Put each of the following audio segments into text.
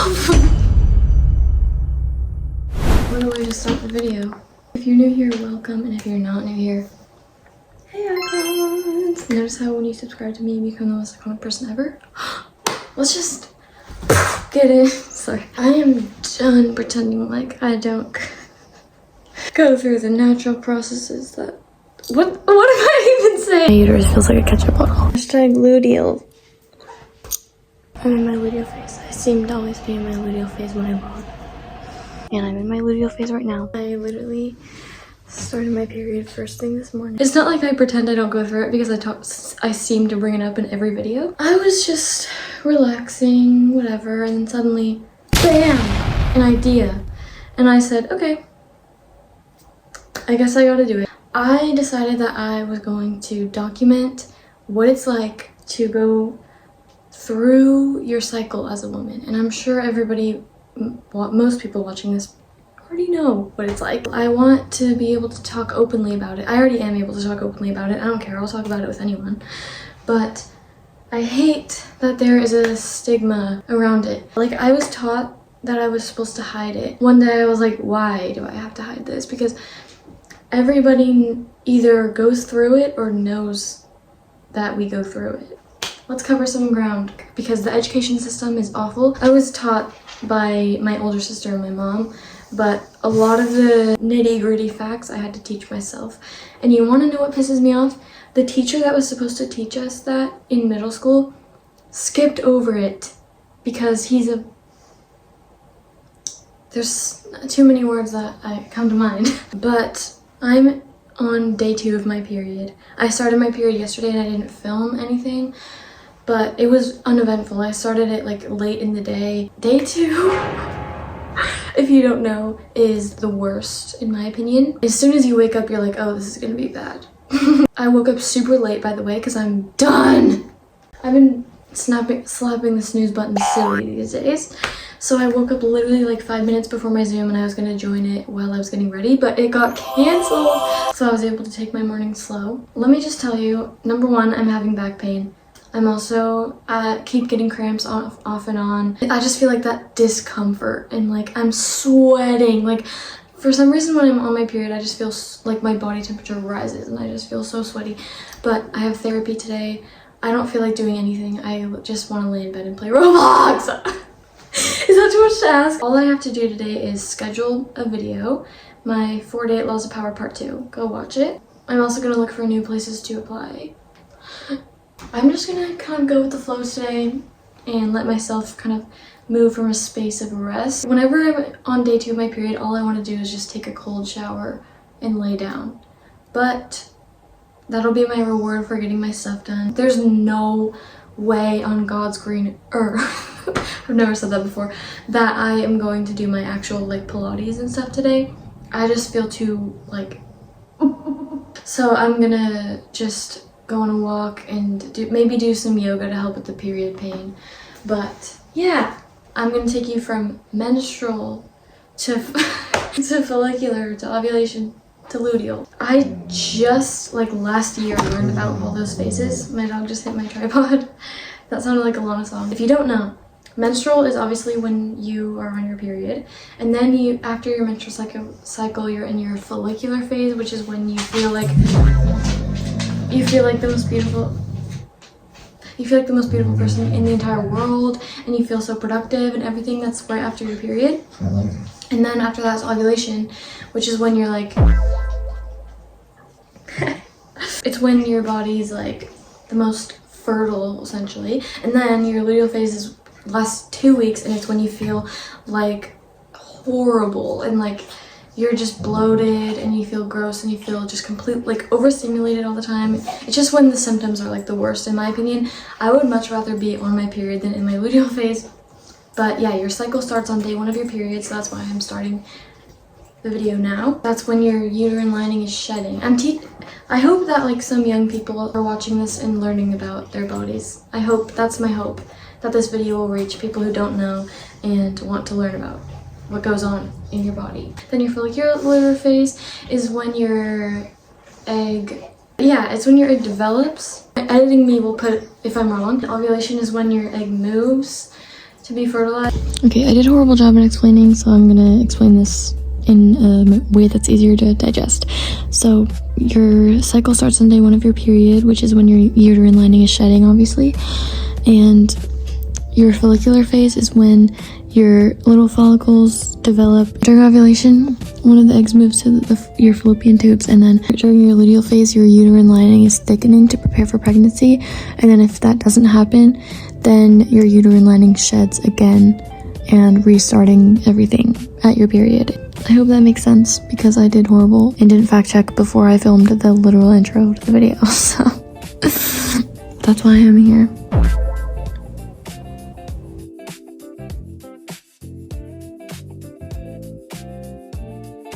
What a way to start the video. If you're new here, welcome, and if you're not new here, hey icons! Notice how when you subscribe to me, you become the most iconic person ever? Let's just get in. Sorry. I am done pretending like I don't go through the natural processes that... What am I even saying? My uterus feels like a ketchup bottle. Hashtag Luteal. I'm in my luteal phase. I seem to always be in my luteal phase when I vlog. And I'm in my luteal phase right now. I literally started my period first thing this morning. It's not like I pretend I don't go through it because I seem to bring it up in every video. I was just relaxing, whatever, and then suddenly, BAM! An idea. And I said, okay, I guess I gotta do it. I decided that I was going to document what it's like to go through your cycle as a woman. And I'm sure everybody, most people watching this already know what it's like. I want to be able to talk openly about it. I already am able to talk openly about it. I don't care. I'll talk about it with anyone. But I hate that there is a stigma around it. Like, I was taught that I was supposed to hide it. One day I was like, why do I have to hide this? Because everybody either goes through it or knows that we go through it. Let's cover some ground because the education system is awful. I was taught by my older sister and my mom, but a lot of the nitty-gritty facts I had to teach myself. And you want to know what pisses me off? The teacher that was supposed to teach us that in middle school skipped over it because there's too many words that I come to mind. But I'm on day 2 of my period. I started my period yesterday and I didn't film anything, but it was uneventful. I started it like late in the day. Day 2, if you don't know, is the worst in my opinion. As soon as you wake up, you're like, oh, this is gonna be bad. I woke up super late, by the way, because I'm done. I've been slapping the snooze button silly these days. So I woke up literally like 5 minutes before my Zoom and I was gonna join it while I was getting ready, but it got canceled. So I was able to take my morning slow. Let me just tell you, number 1, I'm having back pain. I'm also keep getting cramps off and on. I just feel like that discomfort and like I'm sweating. Like for some reason when I'm on my period, I just feel like my body temperature rises and I just feel so sweaty. But I have therapy today. I don't feel like doing anything. I just want to lay in bed and play Roblox. Is that too much to ask? All I have to do today is schedule a video. My 48 Laws of Power Part 2. Go watch it. I'm also going to look for new places to apply. I'm just gonna kind of go with the flow today and let myself kind of move from a space of rest. Whenever I'm on day 2 of my period, all I want to do is just take a cold shower and lay down. But that'll be my reward for getting my stuff done. There's no way on God's green earth, I've never said that before, that I am going to do my actual like Pilates and stuff today. I just feel too like... So I'm gonna just go on a walk and maybe do some yoga to help with the period pain. But yeah, I'm gonna take you from menstrual to to follicular to ovulation to luteal. I just like last year learned about all those phases. My dog just hit my tripod. That sounded like a Lana song. If you don't know, menstrual is obviously when you are on your period, and then after your menstrual cycle you're in your follicular phase, which is when you feel like the most beautiful person in the entire world, and you feel so productive and everything. That's right after your period. And then after that is ovulation, which is when you're like it's when your body's like the most fertile essentially. And then your luteal phase lasts 2 weeks, and it's when you feel like horrible and like you're just bloated and you feel gross and you feel just completely like overstimulated all the time. It's just when the symptoms are like the worst in my opinion. I would much rather be on my period than in my luteal phase. But yeah, your cycle starts on day 1 of your period, so that's why I'm starting the video now. That's when your uterine lining is shedding. I hope that like some young people are watching this and learning about their bodies. That's my hope, that this video will reach people who don't know and want to learn about what goes on in your body. Then your follicular phase is when your egg, it's when your egg develops. Editing me will put if I'm wrong. Ovulation is when your egg moves to be fertilized. Okay, I did a horrible job in explaining, so I'm gonna explain this in a way that's easier to digest. So your cycle starts on day 1 of your period, which is when your uterine lining is shedding, obviously. And your follicular phase is when your little follicles develop. During ovulation, one of the eggs moves to your fallopian tubes, and then during your luteal phase, your uterine lining is thickening to prepare for pregnancy. And then if that doesn't happen, then your uterine lining sheds again and restarting everything at your period. I hope that makes sense because I did horrible and didn't fact check before I filmed the literal intro to the video, so that's why I'm here.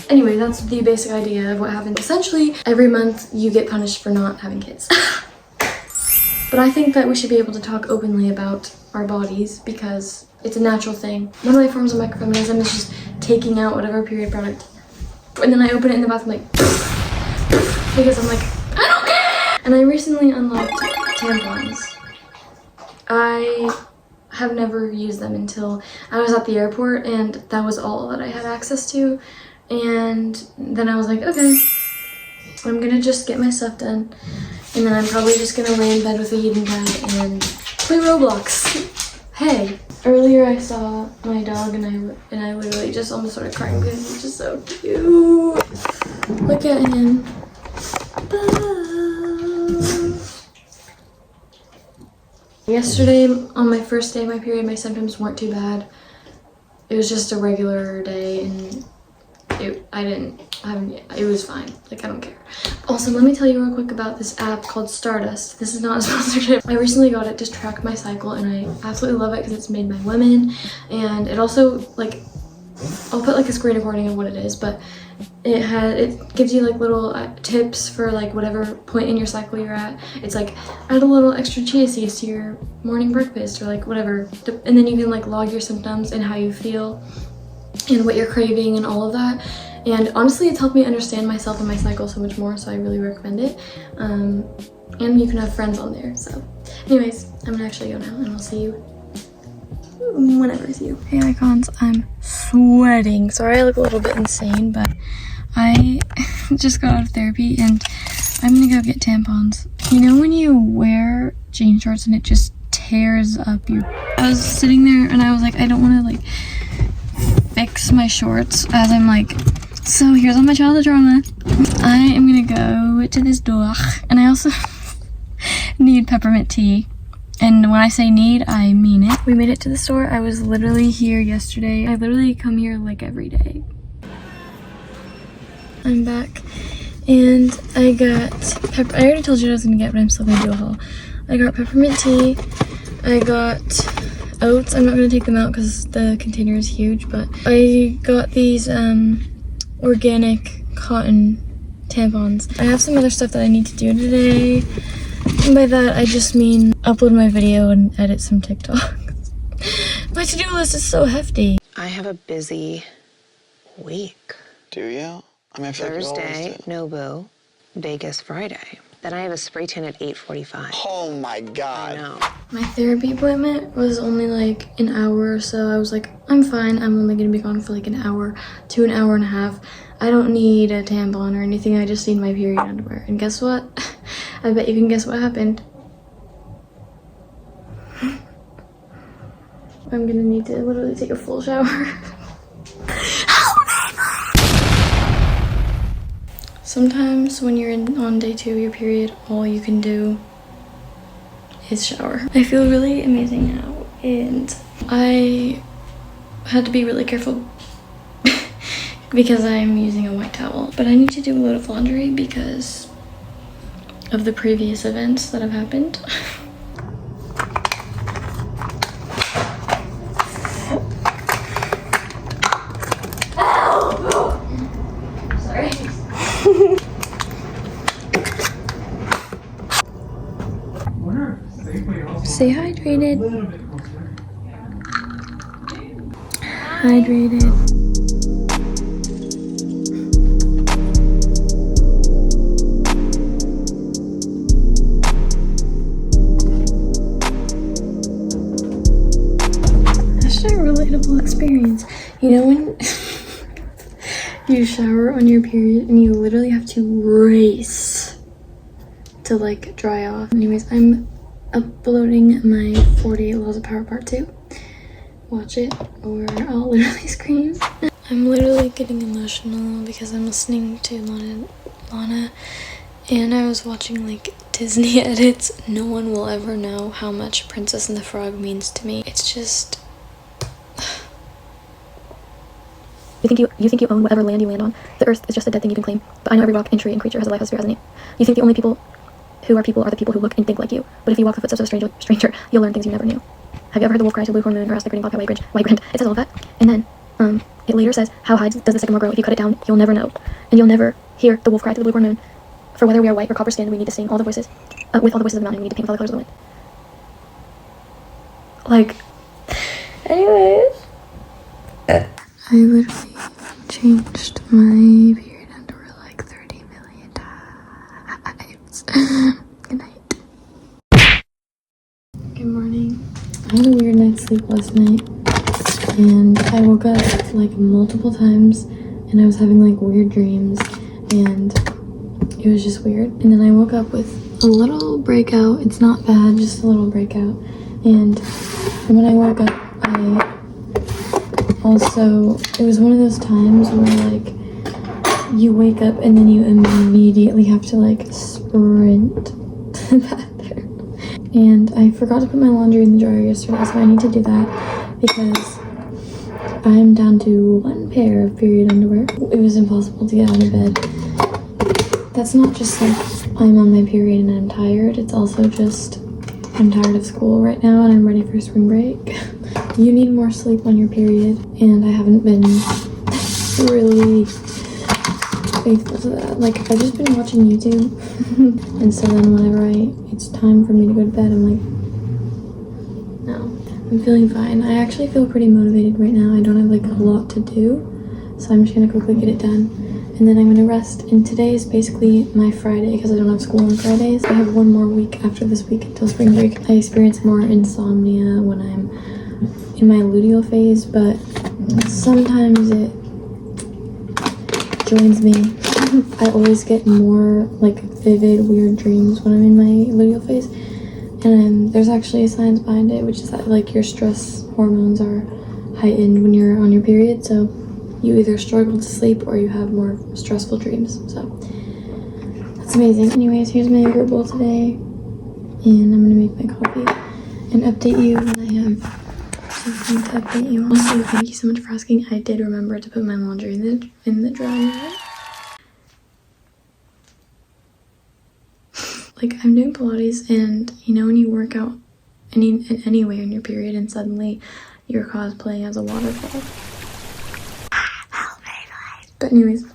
Anyway, that's the basic idea of what happened. Essentially, every month you get punished for not having kids. But I think that we should be able to talk openly about our bodies because it's a natural thing. One of my forms of microfeminism is just taking out whatever period product, and then I open it in the bathroom like, because I'm like, I don't care! And I recently unlocked tampons. I have never used them until I was at the airport, and that was all that I had access to. And then I was like, okay, I'm gonna just get my stuff done. And then I'm probably just gonna lay in bed with a heating pad and play Roblox. Hey, earlier I saw my dog and I literally just almost started crying because he's just so cute. Look at him. Yesterday, on my first day of my period, my symptoms weren't too bad. It was just a regular day, and it was fine. Like, I don't care. Also, let me tell you real quick about this app called Stardust. This is not a sponsorship. I recently got it to track my cycle, and I absolutely love it because it's made by women. And it also, like, I'll put like a screen recording of what it is, but it gives you like little tips for like whatever point in your cycle you're at. It's like add a little extra chia seeds to your morning breakfast or like whatever, and then you can like log your symptoms and how you feel and what you're craving and all of that. And honestly, it's helped me understand myself and my cycle so much more, so I really recommend it. And you can have friends on there. So anyways, I'm gonna actually go now, and I'll see you whenever I see you. Hey icons, I'm sweating. Sorry I look a little bit insane, but I just got out of therapy and I'm gonna go get tampons. You know when you wear jean shorts and it just tears up your... I was sitting there and I was like, I don't want to like fix my shorts as I'm like, so here's all my childhood trauma. I am gonna go to this door, and I also need peppermint tea. And when I say need, I mean it. We made it to the store. I was literally here yesterday. I literally come here like every day. I'm back and I got I already told you what I was gonna get, but I'm still gonna do a haul. I got peppermint tea. I got oats. I'm not gonna take them out because the container is huge, but I got these organic cotton tampons. I have some other stuff that I need to do today. And by that, I just mean upload my video and edit some TikToks. My to-do list is so hefty. I have a busy week. Do you? I mean, I feel Thursday, like you always do. Nobu. Vegas Friday. Then I have a spray tan at 8:45. Oh my God. I know. My therapy appointment was only like an hour or so. I was like, I'm fine. I'm only gonna be gone for like an hour to an hour and a half. I don't need a tampon or anything. I just need my period underwear. And guess what? I bet you can guess what happened. I'm gonna need to literally take a full shower. Sometimes when you're on day 2 of your period, all you can do is shower. I feel really amazing now, and I had to be really careful because I'm using a white towel. But I need to do a load of laundry because of the previous events that have happened. Sorry. Stay hydrated. Hydrated. such a relatable experience. You know when you shower on your period and you literally have to race to like dry off. Anyways, I'm uploading my 48 Laws of Power Part 2. Watch it or I'll literally scream. I'm literally getting emotional because I'm listening to Lana and I was watching like Disney edits. No one will ever know how much Princess and the Frog means to me. It's just... You think you own whatever land you land on. The earth is just a dead thing you can claim. But I know every rock and tree and creature has a life, has a spirit, has a name. You think the only people are the people who look and think like you. But if you walk the footsteps of a stranger, you'll learn things you never knew. Have you ever heard the wolf cry to the blue corn moon or ask the grinning bobcat why you grinned? It says all of that. And then it later says, how high does the sycamore grow? If you cut it down, you'll never know. And you'll never hear the wolf cry to the blue corn moon. For whether we are white or copper skinned, we need to sing all the voices. With all the voices of the mountain, we need to paint with all the colors of the wind. Like, anyways. I literally changed my period underwear like 30 million times. Good night. Good morning. I had a weird night's sleep last night. And I woke up like multiple times. And I was having like weird dreams. And it was just weird. And then I woke up with a little breakout. It's not bad, just a little breakout. And when I woke up, it was one of those times where like you wake up and then you immediately have to like sprint to the bathroom. And I forgot to put my laundry in the dryer yesterday, so I need to do that because I'm down to one pair of period underwear. It was impossible to get out of bed. That's not just like I'm on my period and I'm tired. It's also just I'm tired of school right now and I'm ready for spring break. You need more sleep on your period, and I haven't been really faithful to that. Like, I've just been watching YouTube, and so then whenever it's time for me to go to bed, I'm like, no. I'm feeling fine. I actually feel pretty motivated right now. I don't have like a lot to do, so I'm just gonna quickly get it done. And then I'm gonna rest, and today is basically my Friday because I don't have school on Fridays. I have one more week after this week until spring break. I experience more insomnia when I'm in my luteal phase, but sometimes it joins me. I always get more like vivid, weird dreams when I'm in my luteal phase, and there's actually a science behind it, which is that like your stress hormones are heightened when you're on your period, so you either struggle to sleep or you have more stressful dreams. So that's amazing. Anyways, here's my yogurt bowl today, and I'm gonna make my coffee and update you when I have something to update you on. Also, thank you so much for asking. I did remember to put my laundry in the dryer. Like, I'm doing Pilates, and you know when you work out anyway on your period and suddenly you're cosplaying as a waterfall. But anyways,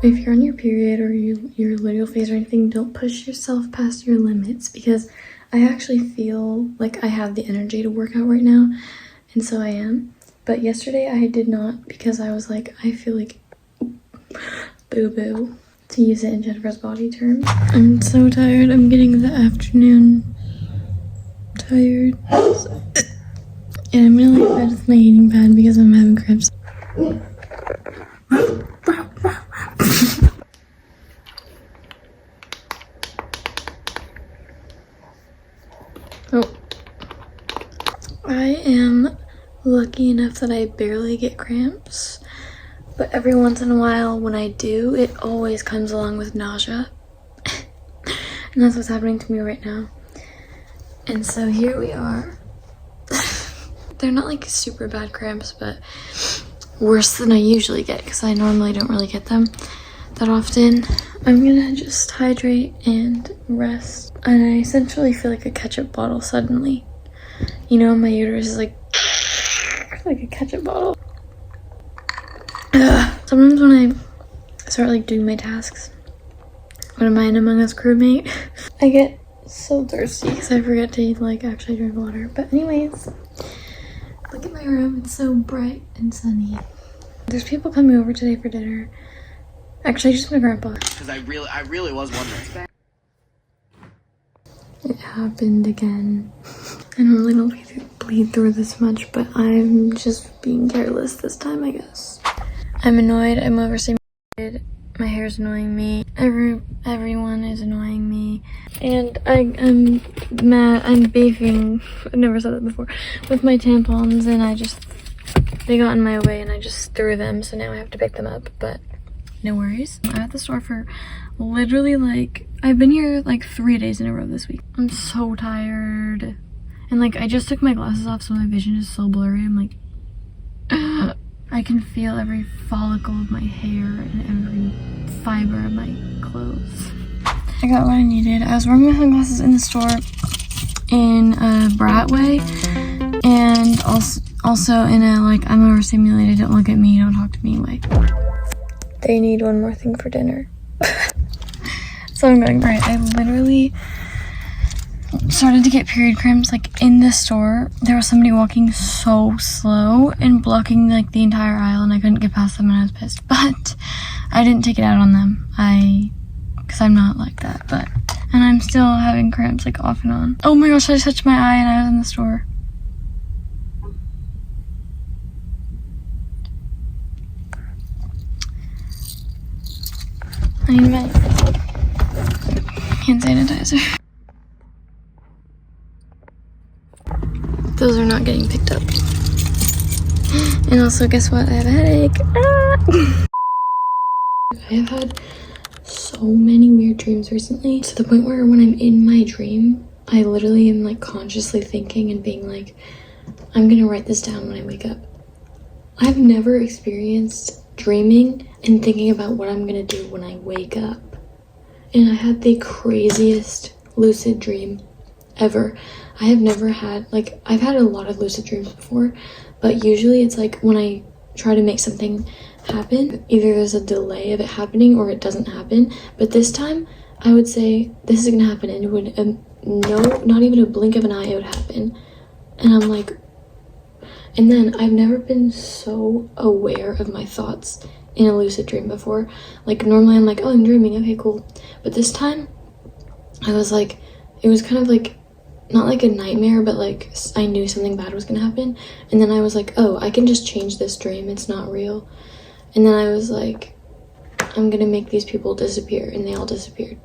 if you're on your period or your luteal phase or anything, don't push yourself past your limits, because I actually feel like I have the energy to work out right now, and so I am. But yesterday I did not, because I was like, I feel like boo-boo, to use it in Jennifer's body terms. I'm so tired. I'm getting the afternoon tired. And I'm gonna lay bed with my heating pad because I'm having cramps. Oh, I am lucky enough that I barely get cramps, but every once in a while when I do, it always comes along with nausea. And that's what's happening to me right now. And so here we are. They're not like super bad cramps, but worse than I usually get because I normally don't really get them that often. I'm gonna just hydrate and rest. And I essentially feel like a ketchup bottle suddenly. You know, my uterus is like a ketchup bottle. Sometimes when I start like doing my tasks, when I'm an Among Us crewmate, I get so thirsty because I forget to like actually drink water. But anyways, look at my room. It's so bright and sunny. There's people coming over today for dinner. Actually, just my grandpa. Because I really was wondering. It happened again. I normally don't bleed through this much, but I'm just being careless this time, I guess. I'm annoyed. I'm overstimulated. My hair's annoying me. Everyone is annoying me. And I'm mad. I'm beefing. I've never said that before. With my tampons, and they got in my way and I just threw them, so now I have to pick them up, but no worries. I'm at the store for literally I've been here 3 days in a row this week. I'm so tired. And I just took my glasses off, so my vision is so blurry. I'm like, I can feel every follicle of my hair and every fiber of my clothes. I got what I needed. I was wearing my sunglasses in the store in a brat way, and also in a I'm overstimulated, don't look at me, don't talk to me way. They need one more thing for dinner. So I'm going, great. I literally started to get period cramps in the store. There was somebody walking so slow and blocking the entire aisle, and I couldn't get past them, and I was pissed. But I didn't take it out on them. Because I'm not like that, and I'm still having cramps off and on. Oh my gosh, I just touched my eye and I was in the store. I need my hand sanitizer. Those are not getting picked up. And also, guess what? I have a headache. Ah! I have had so many weird dreams recently, to the point where when I'm in my dream, I literally am consciously thinking and being I'm gonna write this down when I wake up. I've never experienced dreaming and thinking about what I'm gonna do when I wake up. And I had the craziest lucid dream ever. I have never had, I've had a lot of lucid dreams before, but usually it's when I try to make something happen, either there's a delay of it happening or it doesn't happen. But this time, I would say, this is gonna happen, and it would, not even a blink of an eye, it would happen. And I'm and then I've never been so aware of my thoughts in a lucid dream before. Normally I'm oh, I'm dreaming, okay, cool. But this time, I was it was kind of not a nightmare, but I knew something bad was gonna happen. And then I was oh, I can just change this dream, it's not real. And then I was I'm gonna make these people disappear, and they all disappeared.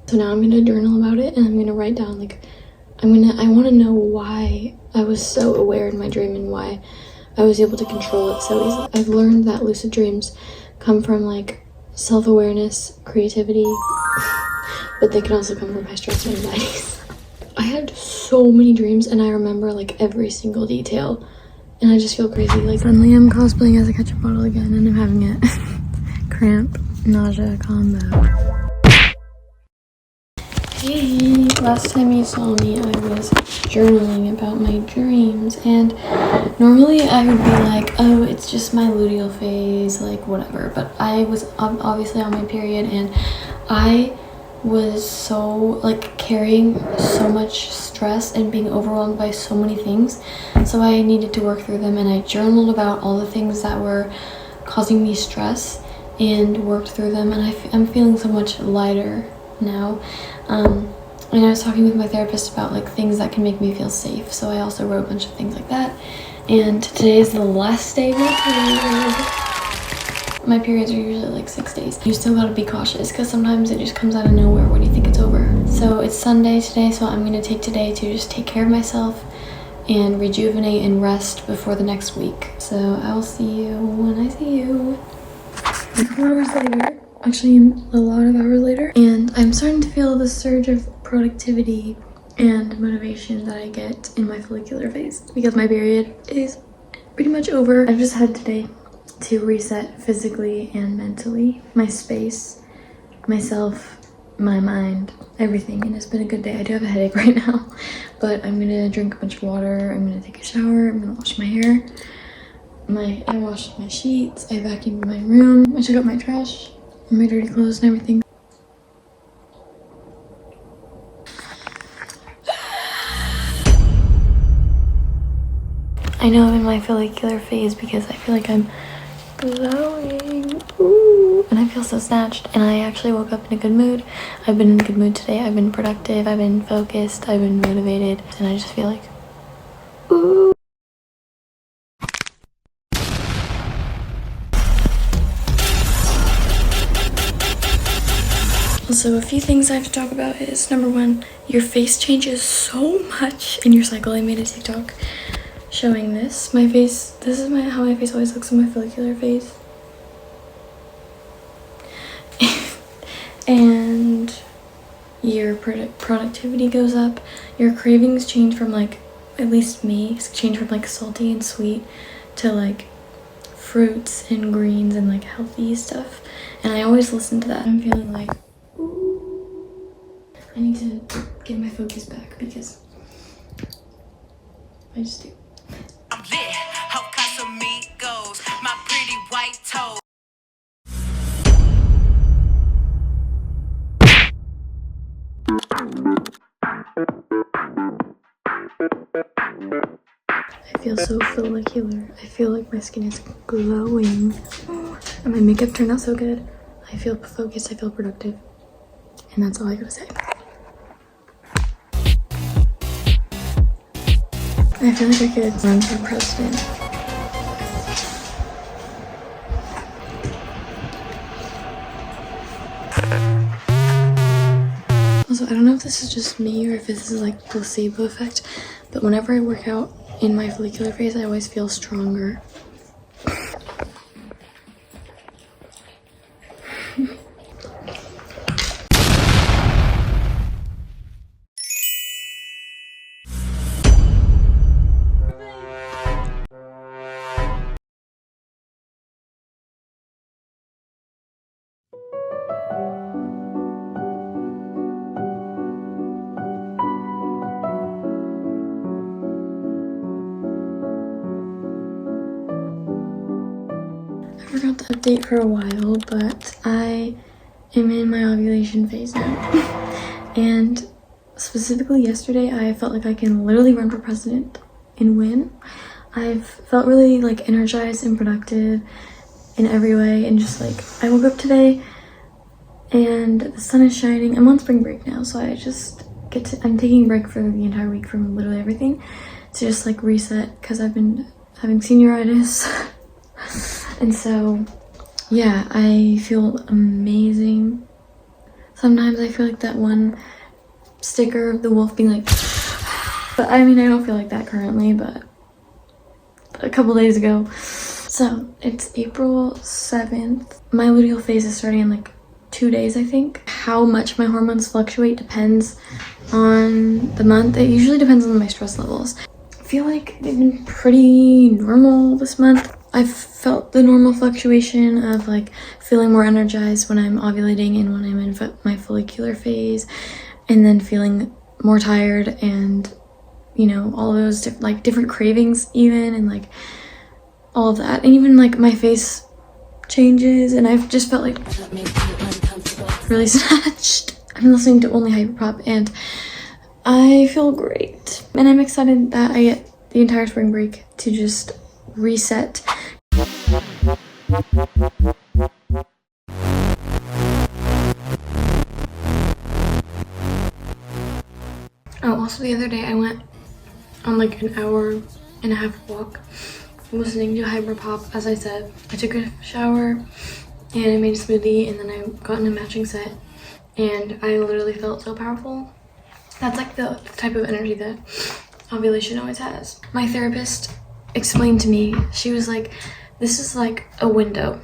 So now I'm gonna journal about it, and I'm gonna write down I want to know why I was so aware in my dream and why I was able to control it so easily. I've learned that lucid dreams come from self-awareness, creativity, but they can also come from high stress and anxieties. I had so many dreams, and I remember every single detail, and I just feel crazy. Suddenly I'm cosplaying as a ketchup bottle again, and I'm having it. Cramp, nausea combo. Hey, last time you saw me, I was journaling about my dreams, and normally I would be oh, it's just my luteal phase, whatever. But I was obviously on my period, and I was so carrying so much stress and being overwhelmed by so many things, so I needed to work through them, and I journaled about all the things that were causing me stress and worked through them, and I'm feeling so much lighter now. And I was talking with my therapist about things that can make me feel safe, so I also wrote a bunch of things like that. And today is the last day of my period. My periods are usually 6 days. You still gotta be cautious, because sometimes it just comes out of nowhere when you think it's over. So it's Sunday today, so I'm gonna take today to just take care of myself and rejuvenate and rest before the next week. So I'll see you when I see you. 4 hours later, actually a lot of hours later, and I'm starting to feel the surge of productivity and motivation that I get in my follicular phase, because my period is pretty much over. I've just had today to reset physically and mentally, my space, myself, my mind, everything, and it's been a good day. I do have a headache right now, but I'm gonna drink a bunch of water, I'm gonna take a shower, I'm gonna wash my hair. I washed my sheets, I vacuumed my room, I took out my trash, my dirty clothes and everything. I know I'm in my follicular phase because I feel I'm glowing. Ooh. And I feel so snatched, and I actually woke up in a good mood. I've been in a good mood today. I've been productive, I've been focused, I've been motivated, and I just feel Ooh. Also, a few things I have to talk about is, number one, your face changes so much in your cycle. I made a TikTok showing this. My face, this is how my face always looks in my follicular phase. And your productivity goes up. Your cravings change from, like, at least me, change from like salty and sweet to like fruits and greens and like healthy stuff. And I always listen to that. I'm feeling like, ooh, I need to get my focus back because I just do. I'm lit, how Casamigos, my pretty white toes. I feel so follicular. I feel like my skin is glowing. And my makeup turned out so good. I feel focused, I feel productive. And that's all I gotta say. I feel like I could run for president. Also, I don't know if this is just me or if this is like placebo effect, but whenever I work out in my follicular phase, I always feel stronger. I forgot to update for a while, but I am in my ovulation phase now. And specifically yesterday, I felt like I can literally run for president and win. I've felt really like energized and productive in every way, and just like I woke up today and the sun is shining. I'm on spring break now, so I just I'm taking a break for the entire week from literally everything to just like reset because I've been having senioritis. And so, yeah, I feel amazing. Sometimes I feel like that one sticker of the wolf being like, but I mean, I don't feel like that currently, but a couple days ago. So it's April 7th. My luteal phase is starting in like 2 days, I think. How much my hormones fluctuate depends on the month. It usually depends on my stress levels. I feel like they've been pretty normal this month. I've felt the normal fluctuation of like feeling more energized when I'm ovulating and when I'm in my follicular phase, and then feeling more tired and, you know, all those different cravings even, and like all of that. And even like my face changes, and I've just felt like really snatched. I'm listening to only Hyperpop and I feel great. And I'm excited that I get the entire spring break to just reset. Oh, also the other day I went on like an hour-and-a-half walk listening to Hyperpop, as I said. I took a shower and I made a smoothie, and then I got in a matching set, and I literally felt so powerful. That's like the type of energy that ovulation always has. My therapist explained to me, she was like, this is like a window,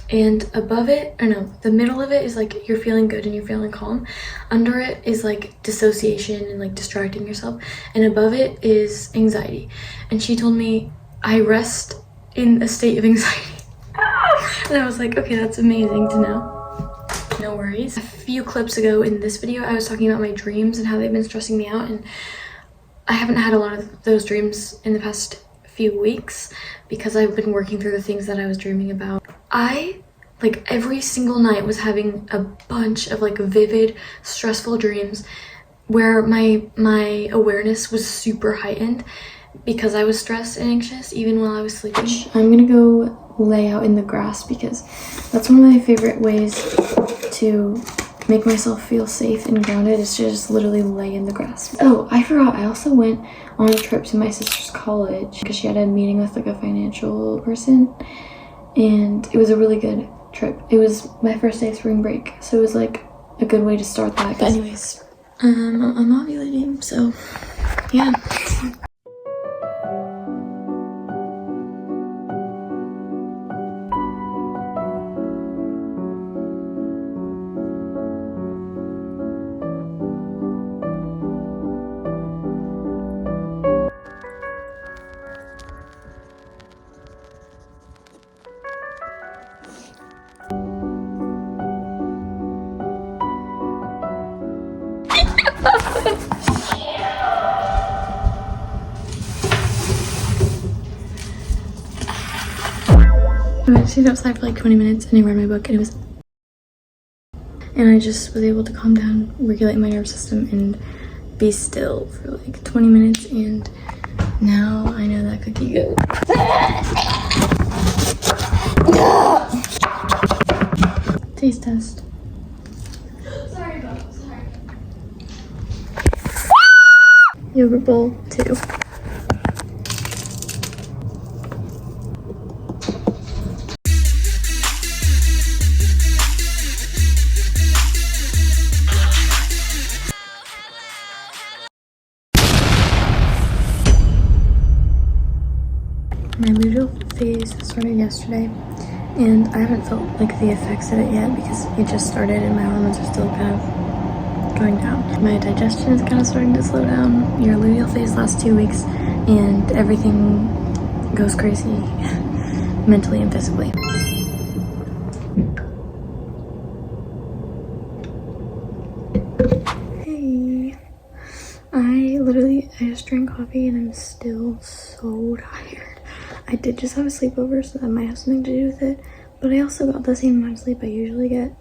and above it, or no, the middle of it is like you're feeling good and you're feeling calm. Under it is like dissociation and like distracting yourself, and above it is anxiety. And she told me I rest in a state of anxiety. And I was like, okay, that's amazing to know. No worries. A few clips ago in this video, I was talking about my dreams and how they've been stressing me out, and I haven't had a lot of those dreams in the past few weeks because I've been working through the things that I was dreaming about. I, like, every single night was having a bunch of like vivid, stressful dreams where my awareness was super heightened because I was stressed and anxious even while I was sleeping. I'm gonna go lay out in the grass because that's one of my favorite ways to make myself feel safe and grounded is to just literally lay in the grass. Oh, I forgot, I also went on a trip to my sister's college because she had a meeting with like a financial person, and it was a really good trip. It was my first day of spring break, so it was like a good way to start that. But anyways, I'm ovulating, so yeah. I stayed outside for like 20 minutes and I read my book, and I just was able to calm down, regulate my nervous system, and be still for like 20 minutes, and now I know that cookie goes. Taste test. Sorry, Bob. Sorry. Yogurt bowl 2. My luteal phase started yesterday, and I haven't felt like the effects of it yet because it just started and my hormones are still kind of going down. My digestion is kind of starting to slow down. Your luteal phase lasts 2 weeks and everything goes crazy mentally and physically. Hey, I just drank coffee and I'm still so tired. I did just have a sleepover, so that might have something to do with it, but I also got the same amount of sleep I usually get.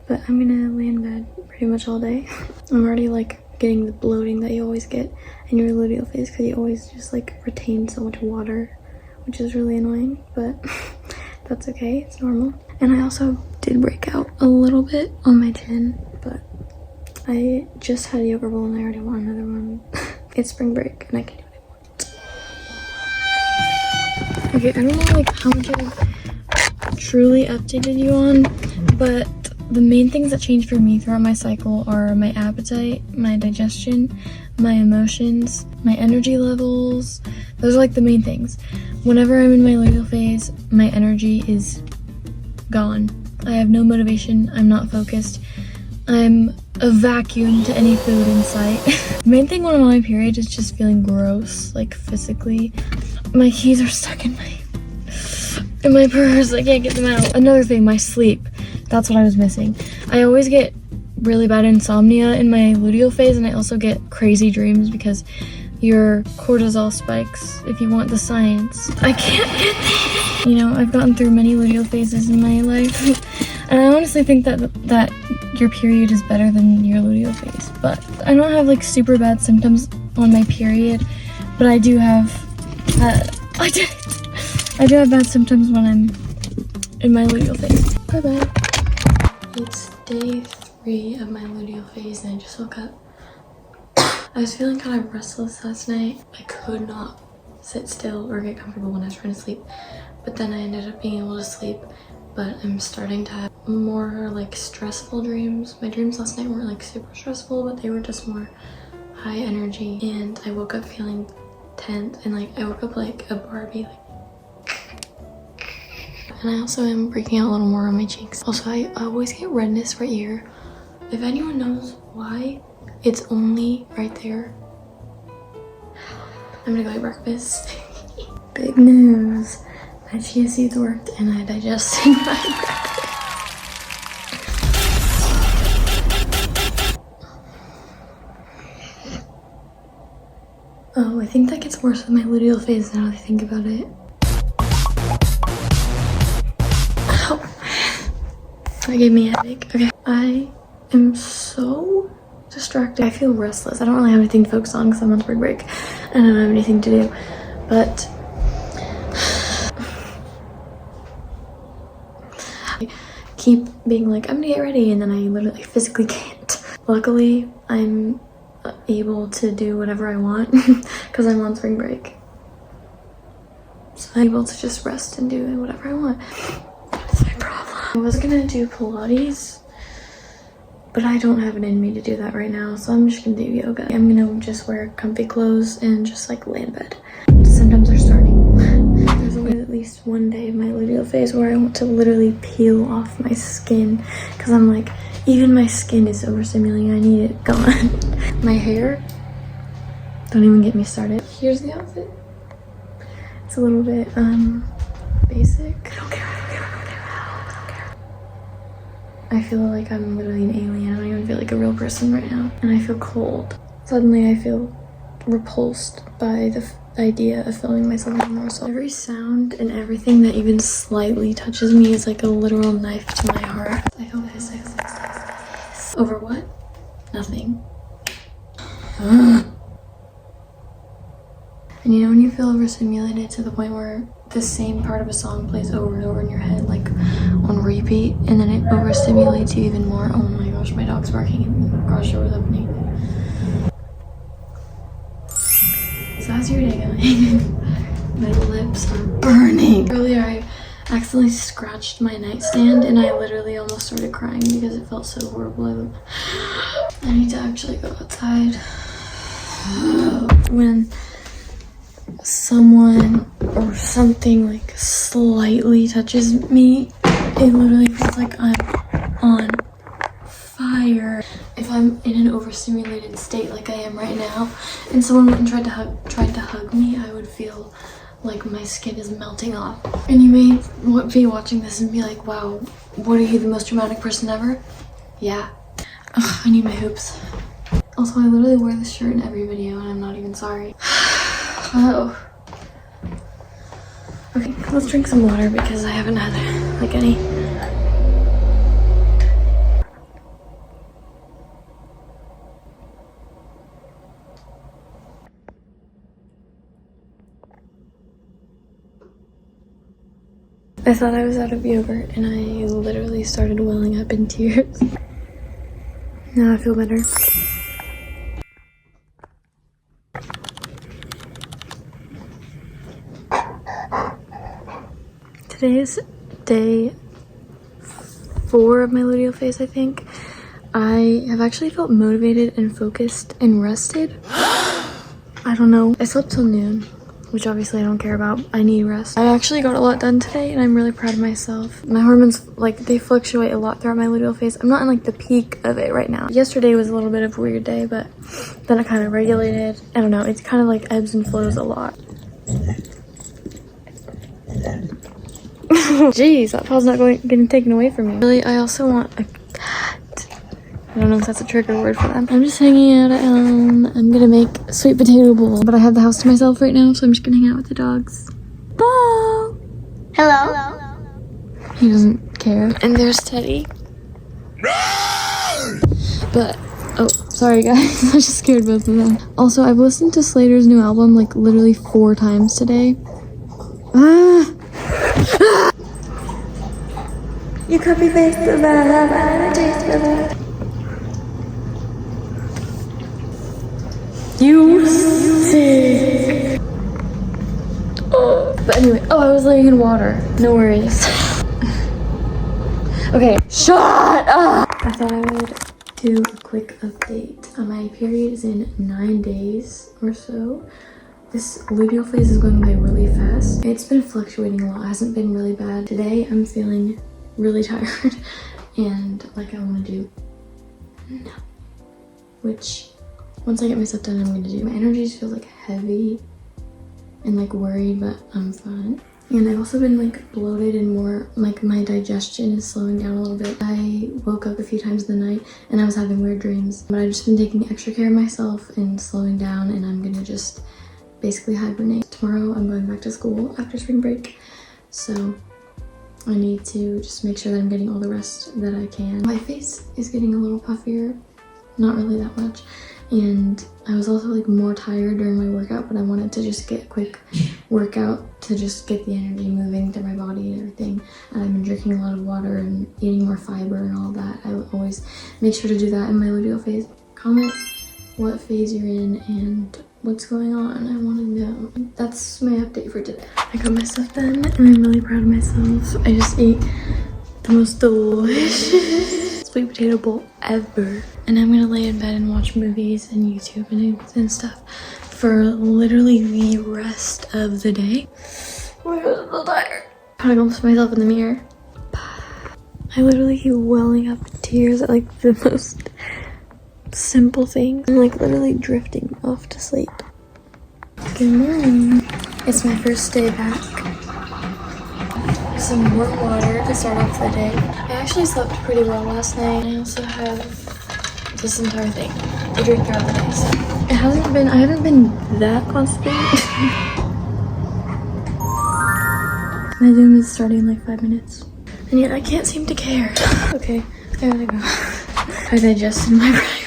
But I'm gonna lay in bed pretty much all day. I'm already like getting the bloating that you always get in your luteal phase because you always just like retain so much water, which is really annoying, but that's okay, it's normal. And I also did break out a little bit on my chin, but I just had a yogurt bowl and I already want another one. It's spring break and I can do what I want. Okay, I don't know like how much I've truly updated you on, but the main things that change for me throughout my cycle are my appetite, my digestion, my emotions, my energy levels. Those are like the main things. Whenever I'm in my luteal phase, my energy is gone. I have no motivation, I'm not focused. I'm a vacuum to any food in sight. The main thing when I'm on my period is just feeling gross, like physically. My keys are stuck in my purse, I can't get them out. Another thing, my sleep. That's what I was missing. I always get really bad insomnia in my luteal phase, and I also get crazy dreams because your cortisol spikes, if you want the science. I can't get this. You know, I've gotten through many luteal phases in my life, and I honestly think that your period is better than your luteal phase. But I don't have like super bad symptoms on my period, but I do have I do have bad symptoms when I'm in my luteal phase. Bye bye. It's day 3 of my luteal phase and I just woke up. I was feeling kind of restless last night. I could not sit still or get comfortable when I was trying to sleep, but then I ended up being able to sleep. But I'm starting to have more like stressful dreams. My dreams last night weren't like super stressful, but they were just more high energy, and I woke up feeling tense and like I woke up like a Barbie, like. And I also am breaking out a little more on my cheeks. Also, I always get redness right here. If anyone knows why, it's only right there. I'm gonna go eat breakfast. Big news. My chia seeds worked and I digested my breakfast. Oh, I think that gets worse with my luteal phase now that I think about it. That gave me a headache. Okay, I am so distracted. I feel restless. I don't really have anything to focus on because I'm on spring break and I don't have anything to do. But I keep being like, I'm gonna get ready, and then I literally physically can't. Luckily, I'm able to do whatever I want because I'm on spring break. So I'm able to just rest and do whatever I want. That's my problem. I was gonna do Pilates, but I don't have it in me to do that right now, so I'm just gonna do yoga. I'm gonna just wear comfy clothes and just like lay in bed. Symptoms are starting. There's always at least one day of my luteal phase where I want to literally peel off my skin because I'm like, even my skin is overstimulating. I need it gone. My hair, don't even get me started. Here's the outfit. It's a little bit basic. I don't care. I feel like I'm literally an alien. I don't even feel like a real person right now. And I feel cold. Suddenly I feel repulsed by the idea of filming myself anymore. So every sound and everything that even slightly touches me is like a literal knife to my heart. I feel pissed. Over what? Nothing. And you know when you feel overstimulated to the point where the same part of a song plays over and over in your head, like on repeat, and then it overstimulates you even more? Oh my gosh, my dog's barking and the garage door is opening. So how's your day going? My lips are burning. Earlier I accidentally scratched my nightstand and I literally almost started crying because it felt so horrible. I need to actually go outside. When someone or something like slightly touches me, it literally feels like I'm on fire. If I'm in an overstimulated state like I am right now, and someone went and tried to hug me, I would feel like my skin is melting off. And you may be watching this and be like, wow, what are you, the most dramatic person ever? Yeah. Ugh, I need my hoops. Also, I literally wear this shirt in every video and I'm not even sorry. Oh. Okay, let's drink some water because I haven't had like any. I thought I was out of yogurt and I literally started welling up in tears. Now I feel better. Today is day 4 of my luteal phase, I think. I have actually felt motivated and focused and rested. I don't know. I slept till noon, which obviously I don't care about. I need rest. I actually got a lot done today and I'm really proud of myself. My hormones, like, they fluctuate a lot throughout my luteal phase. I'm not in like the peak of it right now. Yesterday was a little bit of a weird day, but then it kind of regulated. I don't know, it's kind of like ebbs and flows a lot. Jeez, that paw's not getting taken away from me. Really, I also want a cat. I don't know if that's a trigger word for them. I'm just hanging out at home. I'm gonna make sweet potato bowl, but I have the house to myself right now, so I'm just gonna hang out with the dogs. Ball! Hello? He doesn't care. And there's Teddy. But, oh, sorry guys. I just scared both of them. Also, I've listened to Slater's new album like literally 4 times today. You copy paste the vibe, I taste the vibe. You sick. Oh. But anyway, I was laying in water. No worries. Okay, shut up! I thought I would do a quick update. My period is in 9 days or so. This luteal phase is going by really fast. It's been fluctuating a lot. It hasn't been really bad. Today, I'm feeling really tired and like I want to do no. Which, once I get my stuff done, I'm going to do. My energy just feels like heavy and like worried, but I'm fine. And I've also been like bloated and more like my digestion is slowing down a little bit. I woke up a few times in the night and I was having weird dreams, but I've just been taking extra care of myself and slowing down, and I'm gonna just basically hibernate. Tomorrow I'm going back to school after spring break, so I need to just make sure that I'm getting all the rest that I can. My face is getting a little puffier, not really that much, And I was also like more tired during my workout, but I wanted to just get a quick workout to just get the energy moving through my body and everything. And I've been drinking a lot of water and eating more fiber and all that. I will always make sure to do that in my luteal phase. Comment what phase you're in and what's going on. I want to know. That's my update for today. I got my stuff done and I'm really proud of myself. I just ate the most delicious sweet potato bowl ever. And I'm gonna lay in bed and watch movies and YouTube and stuff for literally the rest of the day. I'm so tired. I'm gonna glimpse myself in the mirror. I literally keep welling up in tears at like the most simple things. I'm like literally drifting off to sleep. Good morning. It's my first day back. Some warm water to start off the day. I actually slept pretty well last night. I also have this entire thing to drink throughout the day. So I haven't been that constipated. My Zoom is starting in like 5 minutes. And yet I can't seem to care. Okay, I gotta go. I digested my breakfast.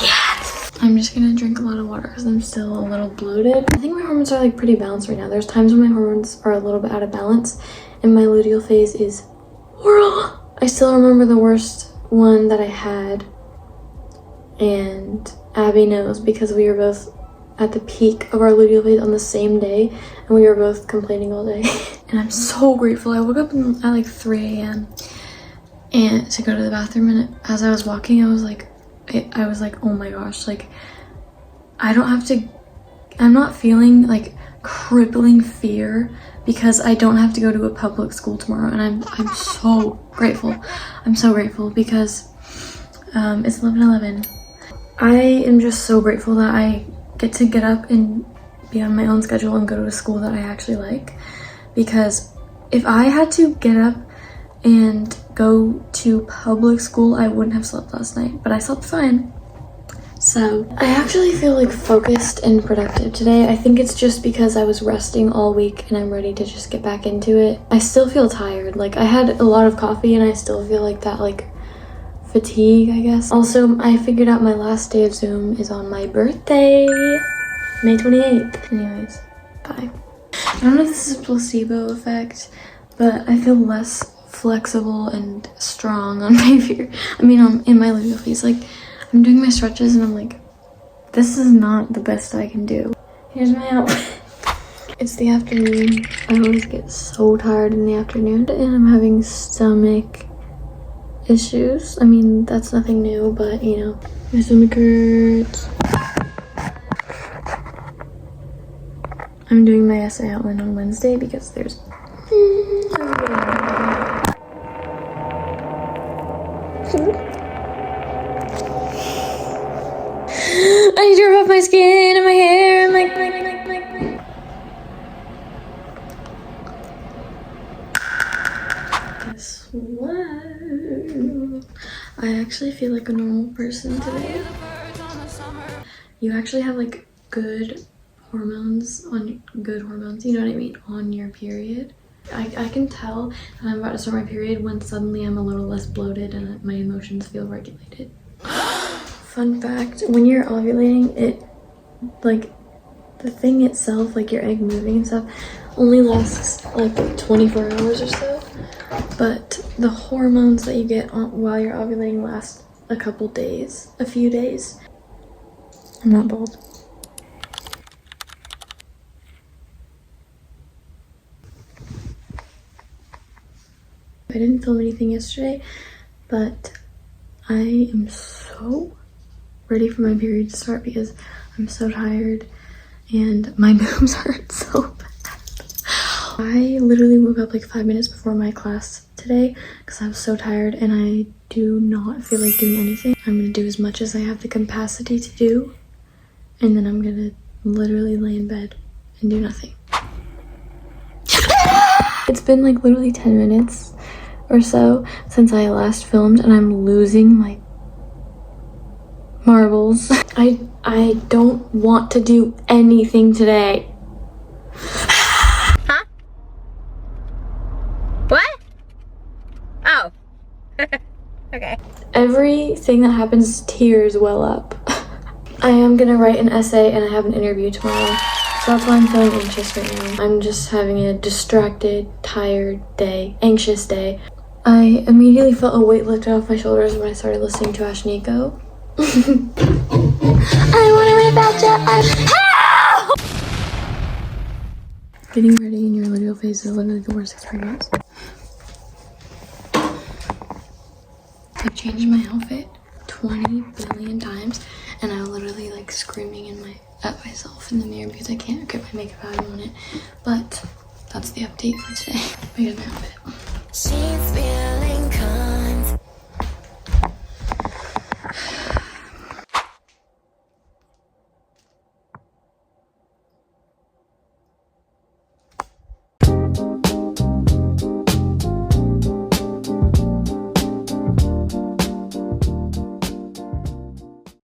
Yes! I'm just gonna drink a lot of water because I'm still a little bloated. I think my hormones are like pretty balanced right now. There's times when my hormones are a little bit out of balance and my luteal phase is horrible. I still remember the worst one that I had, and Abby knows because we were both at the peak of our luteal phase on the same day and we were both complaining all day. And I'm so grateful. I woke up at like 3 a.m. and to go to the bathroom, and as I was walking I was like, oh my gosh, like I'm not feeling like crippling fear because I don't have to go to a public school tomorrow, and I'm so grateful. I'm so grateful because it's 11:11. I am just so grateful that I get to get up and be on my own schedule and go to a school that I actually like, because if I had to get up and go to public school, I wouldn't have slept last night, but I slept fine. So I actually feel like focused and productive today. I think it's just because I was resting all week and I'm ready to just get back into it. I still feel tired. Like I had a lot of coffee and I still feel like that like fatigue, I guess. Also, I figured out my last day of Zoom is on my birthday, May 28th. Anyways, bye. I don't know if this is a placebo effect, but I feel less flexible and strong on my period. I mean, in my luteal phase. Like, I'm doing my stretches and I'm like, this is not the best I can do. Here's my outfit. It's the afternoon. I always get so tired in the afternoon and I'm having stomach issues. I mean, that's nothing new, but you know, my stomach hurts. I'm doing my essay outline on Wednesday because there's I need to rub off my skin and my hair and like guess what? I actually feel like a normal person today. You actually have like good hormones, you know what I mean, on your period. I can tell that I'm about to start my period when suddenly I'm a little less bloated and my emotions feel regulated. Fun fact, when you're ovulating, it, like, the thing itself, like your egg moving and stuff, only lasts like 24 hours or so. But the hormones that you get while you're ovulating last a few days. I'm not bald. I didn't film anything yesterday, but I am so ready for my period to start because I'm so tired and my boobs hurt so bad. I literally woke up like 5 minutes before my class today because I was so tired and I do not feel like doing anything. I'm gonna do as much as I have the capacity to do, and then I'm gonna literally lay in bed and do nothing. It's been like literally 10 minutes or so since I last filmed and I'm losing my marbles. I don't want to do anything today. Huh? What? Oh. Okay. Everything that happens, tears well up. I am gonna write an essay and I have an interview tomorrow. So that's why I'm feeling anxious right now. I'm just having a distracted, tired day, anxious day. I immediately felt a weight lifted off my shoulders when I started listening to Ashniko. I wanna rip out your help! Getting ready in your luteal phase is literally the worst experience. I've changed my outfit 20 billion times and I'm literally like screaming at myself in the mirror because I can't get my makeup out on it. But that's the update for today.